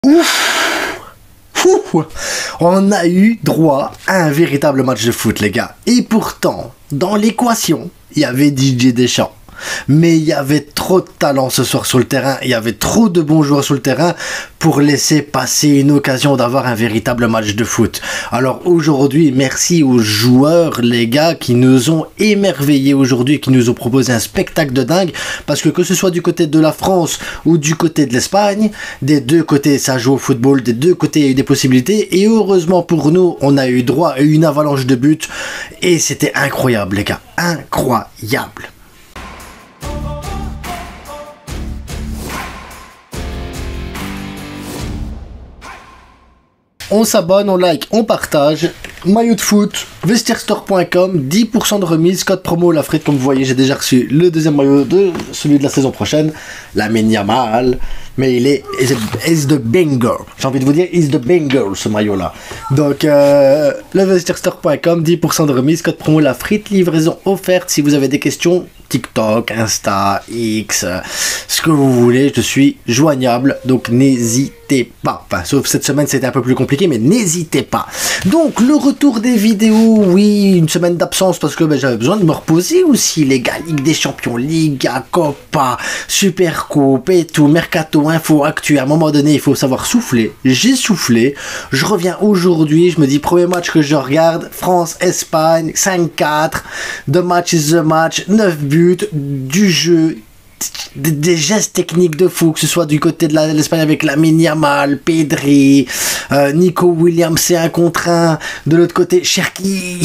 Ouf! Ouh. On a eu droit à un véritable match de foot, les gars. Et pourtant, dans l'équation, il y avait Didier Deschamps. Mais il y avait trop de talent ce soir sur le terrain, il y avait trop de bons joueurs sur le terrain pour laisser passer une occasion d'avoir un véritable match de foot. Alors aujourd'hui, merci aux joueurs, les gars, qui nous ont émerveillés aujourd'hui, qui nous ont proposé un spectacle de dingue, parce que ce soit du côté de la France ou du côté de l'Espagne, des deux côtés ça joue au football, des deux côtés il y a eu des possibilités, et heureusement pour nous, on a eu droit à une avalanche de buts, et c'était incroyable, les gars, incroyable. On s'abonne, on like, on partage. Maillot de foot, vestiairestore.com, 10% de remise, code promo la frite. Comme vous voyez, j'ai déjà reçu le deuxième maillot de celui de la saison prochaine. Lamine Yamal, mais il est is the banger. J'ai envie de vous dire, is the banger ce maillot là. Donc le vestiairestore.com, 10% de remise, code promo la frite, livraison offerte. Si vous avez des questions, TikTok, Insta, X, ce que vous voulez, je suis joignable, donc n'hésitez pas. Enfin, sauf cette semaine, c'était un peu plus compliqué, mais n'hésitez pas. Donc, le retour des vidéos, oui, une semaine d'absence parce que j'avais besoin de me reposer aussi, les gars. Ligue des Champions, Liga, Copa, Super Coupe et tout, Mercato, Info, Actu. À un moment donné, il faut savoir souffler. J'ai soufflé. Je reviens aujourd'hui, je me dis, premier match que je regarde, France-Espagne, 5-4. The match is the match, 9 buts. Du jeu, des gestes techniques de fou, que ce soit du côté de l'Espagne avec Lamine Yamal, Pedri, Nico Williams, c'est 1 contre 1, de l'autre côté Cherki,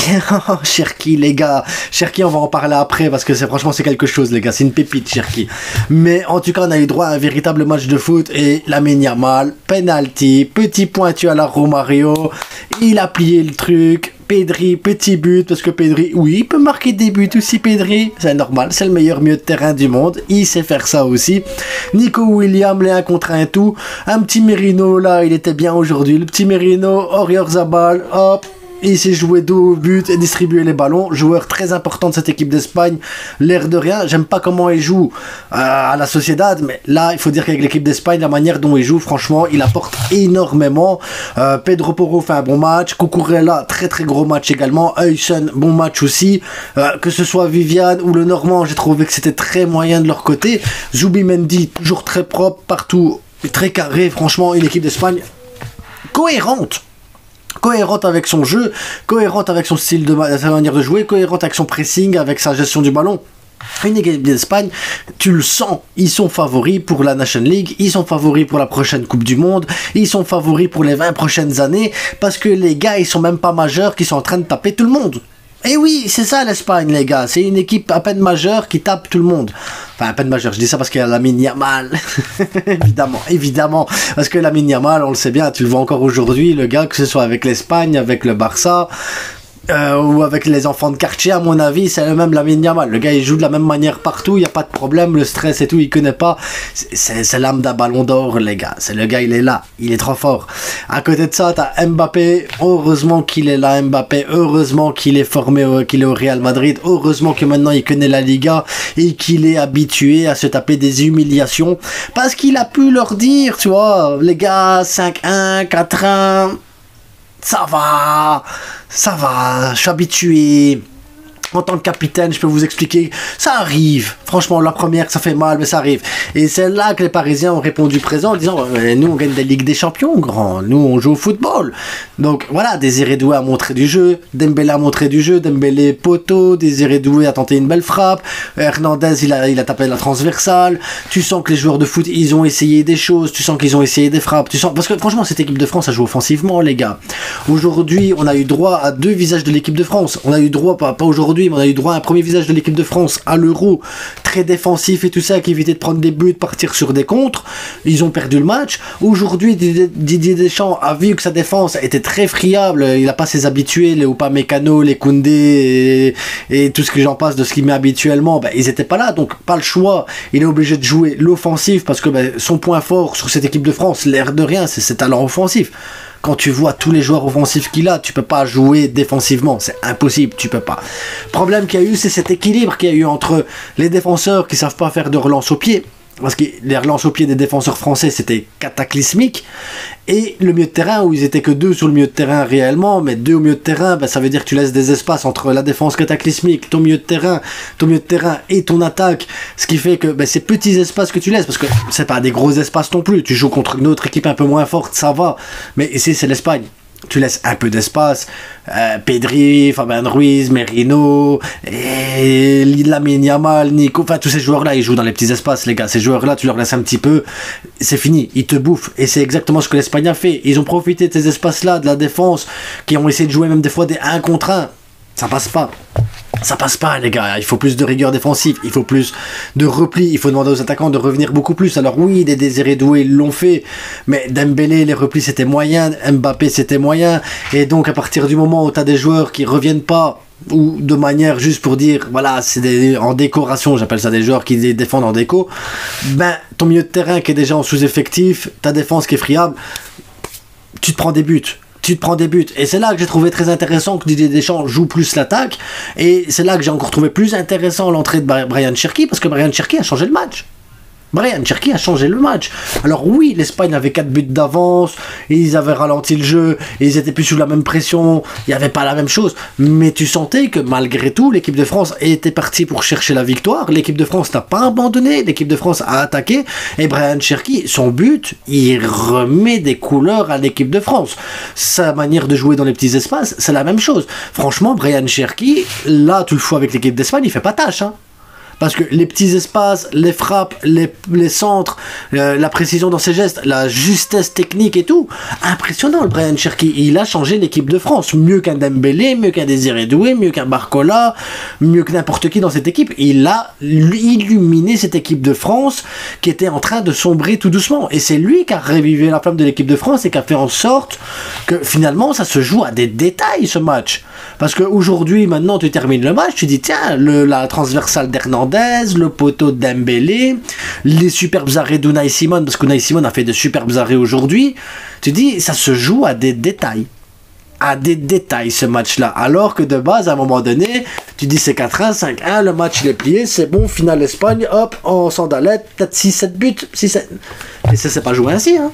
Cherki les gars, Cherki on va en parler après parce que franchement c'est quelque chose les gars, c'est une pépite Cherki, mais en tout cas on a eu droit à un véritable match de foot et Lamine Yamal, penalty, petit pointu à la Romario, il a plié le truc. Pedri, petit but, parce que Pedri, oui, il peut marquer des buts aussi, Pedri, c'est normal, c'est le meilleur milieu de terrain du monde, il sait faire ça aussi. Nico Williams, les 1 contre 1 et tout, un petit Merino, là, il était bien aujourd'hui, le petit Merino, Oyarzabal, hop, il s'est joué dos au but et distribué les ballons. Joueur très important de cette équipe d'Espagne. L'air de rien, j'aime pas comment il joue à la Sociedad, mais là, il faut dire qu'avec l'équipe d'Espagne, la manière dont il joue, franchement, il apporte énormément. Pedro Porro fait un bon match. Cucurella, très très gros match également. Huysen, bon match aussi. Que ce soit Viviane ou le Normand, j'ai trouvé que c'était très moyen de leur côté. Zubimendi, toujours très propre partout, très carré. Franchement, une équipe d'Espagne cohérente avec son jeu, cohérente avec son style sa manière de jouer, cohérente avec son pressing, avec sa gestion du ballon. Une équipe d'Espagne, tu le sens, ils sont favoris pour la Nation League, ils sont favoris pour la prochaine Coupe du Monde, ils sont favoris pour les 20 prochaines années, parce que les gars, ils sont même pas majeurs, qui sont en train de taper tout le monde. Et oui, c'est ça l'Espagne, les gars. C'est une équipe à peine majeure qui tape tout le monde. Enfin, à peine majeure. Je dis ça parce qu'il y a Lamine Yamal. évidemment. Parce que Lamine Yamal, on le sait bien, tu le vois encore aujourd'hui, le gars, que ce soit avec l'Espagne, avec le Barça, ou avec les enfants de quartier, à mon avis, c'est le même Lamine Yamal. Le gars, il joue de la même manière partout, il n'y a pas de problème, le stress et tout, il connaît pas. C'est l'âme d'un ballon d'or, les gars. C'est le gars, il est là, il est trop fort. À côté de ça, t'as Mbappé. Heureusement qu'il est là, Mbappé. Heureusement qu'il est formé, qu'il est au Real Madrid. Heureusement que maintenant, il connaît la Liga et qu'il est habitué à se taper des humiliations. Parce qu'il a pu leur dire, tu vois, les gars, 5-1, 4-1... Ça va, je suis habitué. En tant que capitaine, je peux vous expliquer, ça arrive. Franchement, la première, ça fait mal, mais ça arrive. Et c'est là que les Parisiens ont répondu présent en disant, nous, on gagne des Ligues des Champions, grand. Nous, on joue au football. Donc, voilà, Désiré Doué a montré du jeu. Dembélé a montré du jeu. Dembélé poteau. Désiré Doué a tenté une belle frappe. Hernandez, il a tapé la transversale. Tu sens que les joueurs de foot, ils ont essayé des choses. Tu sens qu'ils ont essayé des frappes. Tu sens... Parce que, franchement, cette équipe de France, ça joue offensivement, les gars. Aujourd'hui, on a eu droit à 2 visages de l'équipe de France. On a eu droit, pas aujourd'hui, mais on a eu droit à un premier visage de l'équipe de France à l'Euro, très défensif et tout ça, qui évitait de prendre des buts, de partir sur des contres. Ils ont perdu le match. Aujourd'hui, Didier Deschamps a vu que sa défense était très friable. Il n'a pas ses habitués, les Upamecano, les Koundé et tout ce que j'en passe de ce qu'il met habituellement. Ils n'étaient pas là, donc pas le choix. Il est obligé de jouer l'offensif parce que son point fort sur cette équipe de France, l'air de rien, c'est ses talents offensifs. Quand tu vois tous les joueurs offensifs qu'il a, tu peux pas jouer défensivement, c'est impossible, tu peux pas. Le problème qu'il y a eu, c'est cet équilibre qu'il y a eu entre les défenseurs qui savent pas faire de relance au pied parce que les relances au pied des défenseurs français c'était cataclysmique, et le milieu de terrain où ils étaient que 2 sur le milieu de terrain réellement, mais 2 au milieu de terrain, ben, ça veut dire que tu laisses des espaces entre la défense cataclysmique, ton milieu de terrain et ton attaque, ce qui fait que ben, ces petits espaces que tu laisses, parce que c'est pas des gros espaces non plus, tu joues contre une autre équipe un peu moins forte, ça va, mais ici c'est l'Espagne. Tu laisses un peu d'espace, Pedri, Fabien Ruiz, Merino, et Lamine Yamal, Nico, enfin tous ces joueurs-là, ils jouent dans les petits espaces, les gars. Ces joueurs-là, tu leur laisses un petit peu, c'est fini, ils te bouffent. Et c'est exactement ce que l'Espagne a fait. Ils ont profité de ces espaces-là, de la défense, qui ont essayé de jouer même des fois des 1 contre 1. Ça passe pas. Ça passe pas, les gars. Il faut plus de rigueur défensive, il faut plus de repli, il faut demander aux attaquants de revenir beaucoup plus. Alors oui, des Désiré Doué l'ont fait, mais Dembélé, les replis c'était moyen, Mbappé c'était moyen, et donc à partir du moment où tu as des joueurs qui reviennent pas, ou de manière juste pour dire, voilà, c'est en décoration, j'appelle ça des joueurs qui défendent en déco, ben ton milieu de terrain qui est déjà en sous-effectif, ta défense qui est friable, tu te prends des buts. Et c'est là que j'ai trouvé très intéressant que Didier Deschamps joue plus l'attaque, et c'est là que j'ai encore trouvé plus intéressant l'entrée de Brian Cherki, parce que Brian Cherki a changé le match. Alors oui, l'Espagne avait 4 buts d'avance, ils avaient ralenti le jeu, ils étaient plus sous la même pression, il n'y avait pas la même chose, mais tu sentais que malgré tout, l'équipe de France était partie pour chercher la victoire, l'équipe de France n'a pas abandonné, l'équipe de France a attaqué, et Brian Cherki, son but, il remet des couleurs à l'équipe de France. Sa manière de jouer dans les petits espaces, c'est la même chose. Franchement, Brian Cherki, là, tu le fous avec l'équipe d'Espagne, il fait pas tâche, hein. Parce que les petits espaces, les frappes, les centres, la précision dans ses gestes, la justesse technique et tout, impressionnant le Brian Cherki. Il a changé l'équipe de France, mieux qu'un Dembélé, mieux qu'un Désiré Doué, mieux qu'un Barcola, mieux que n'importe qui dans cette équipe. Il a illuminé cette équipe de France qui était en train de sombrer tout doucement. Et c'est lui qui a revivé la flamme de l'équipe de France et qui a fait en sorte que finalement ça se joue à des détails ce match. Parce qu'aujourd'hui, maintenant tu termines le match, tu dis tiens, la transversale d'Hernandez, le poteau de Dembélé, les superbes arrêts d'Unai Simon, parce qu'Unai Simon a fait de superbes arrêts aujourd'hui, tu dis ça se joue à des détails. Ce match-là, alors que de base, à un moment donné, tu dis c'est 4-1, 5-1, le match il est plié, c'est bon, finale Espagne, hop, en sandalette, peut-être 6-7 buts, 6-7... Mais ça s'est pas joué ainsi, hein.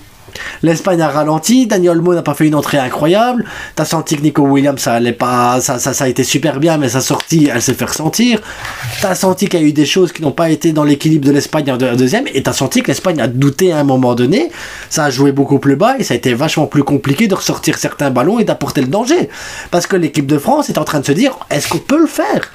L'Espagne a ralenti, Dani Olmo n'a pas fait une entrée incroyable, t'as senti que Nico Williams ça allait pas, ça a été super bien, mais sa sortie elle s'est fait ressentir, t'as senti qu'il y a eu des choses qui n'ont pas été dans l'équilibre de l'Espagne en deuxième, et t'as senti que l'Espagne a douté à un moment donné, ça a joué beaucoup plus bas, et ça a été vachement plus compliqué de ressortir certains ballons et d'apporter le danger, parce que l'équipe de France est en train de se dire, est-ce qu'on peut le faire ?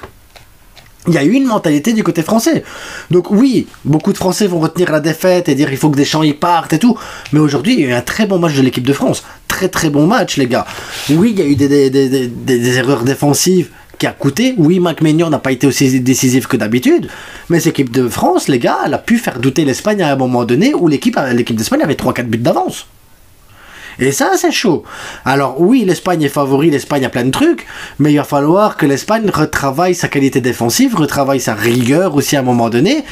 Il y a eu une mentalité du côté français. Donc oui, beaucoup de Français vont retenir la défaite et dire il faut que Deschamps y partent et tout. Mais aujourd'hui, il y a eu un très bon match de l'équipe de France. Très très bon match, les gars. Oui, il y a eu des erreurs défensives qui a coûté. Oui, Mike Maignan n'a pas été aussi décisif que d'habitude. Mais cette équipe de France, les gars, elle a pu faire douter l'Espagne à un moment donné où l'équipe d'Espagne avait 3-4 buts d'avance. Et ça, c'est chaud. Alors oui, l'Espagne est favori, l'Espagne a plein de trucs, mais il va falloir que l'Espagne retravaille sa qualité défensive, retravaille sa rigueur aussi à un moment donné,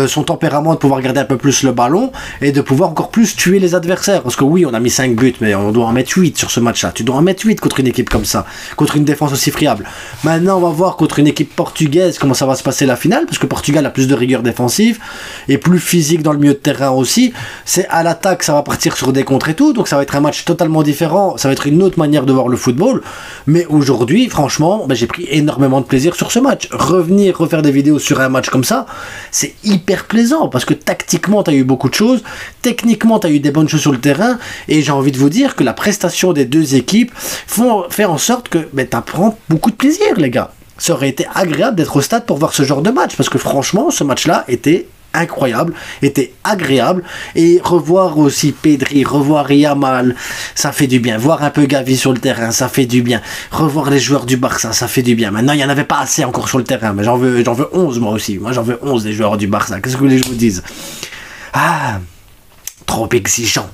son tempérament de pouvoir garder un peu plus le ballon, et de pouvoir encore plus tuer les adversaires. Parce que oui, on a mis 5 buts, mais on doit en mettre 8 sur ce match-là. Tu dois en mettre 8 contre une équipe comme ça, contre une défense aussi friable. Maintenant, on va voir contre une équipe portugaise comment ça va se passer la finale, parce que Portugal a plus de rigueur défensive, et plus physique dans le milieu de terrain aussi. C'est à l'attaque, ça va partir sur des contres et tout, donc ça va être un match totalement différent, ça va être une autre manière de voir le football, mais aujourd'hui franchement j'ai pris énormément de plaisir sur ce match. Refaire des vidéos sur un match comme ça, c'est hyper plaisant, parce que tactiquement tu as eu beaucoup de choses, techniquement tu as eu des bonnes choses sur le terrain, et j'ai envie de vous dire que la prestation des deux équipes fait en sorte que tu apprends beaucoup de plaisir, les gars. Ça aurait été agréable d'être au stade pour voir ce genre de match, parce que franchement ce match là était incroyable, était agréable, et revoir aussi Pedri, revoir Yamal, ça fait du bien. Voir un peu Gavi sur le terrain, ça fait du bien. Revoir les joueurs du Barça, ça fait du bien. Maintenant, il n'y en avait pas assez encore sur le terrain, mais j'en veux 11 moi aussi. Moi, j'en veux 11 des joueurs du Barça. Qu'est-ce que vous voulez que je vous dise ? Ah, trop exigeant.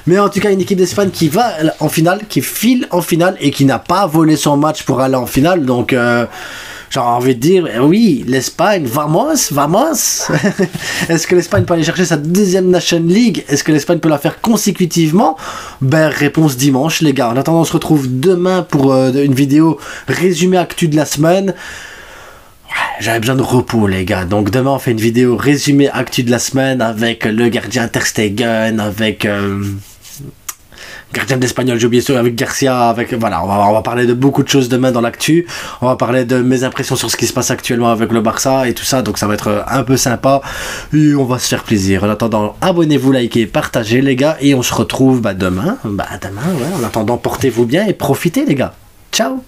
Mais en tout cas, une équipe d'Espagne qui va en finale, qui file en finale, et qui n'a pas volé son match pour aller en finale, donc... j'ai envie de dire, oui, l'Espagne, vamos. Est-ce que l'Espagne peut aller chercher sa deuxième Nation League? Est-ce que l'Espagne peut la faire consécutivement? Réponse dimanche, les gars. En attendant, on se retrouve demain pour une vidéo résumé actu de la semaine. j'avais besoin de repos, les gars. Donc demain, on fait une vidéo résumé actu de la semaine avec le gardien Ter Stegen, avec gardien d'Espagnol, j'ai oublié ça, avec Garcia, avec voilà, on va parler de beaucoup de choses demain dans l'actu. On va parler de mes impressions sur ce qui se passe actuellement avec le Barça et tout ça. Donc ça va être un peu sympa et on va se faire plaisir. En attendant, abonnez-vous, likez, partagez, les gars, et on se retrouve demain. Demain, ouais. En attendant, portez-vous bien et profitez, les gars. Ciao.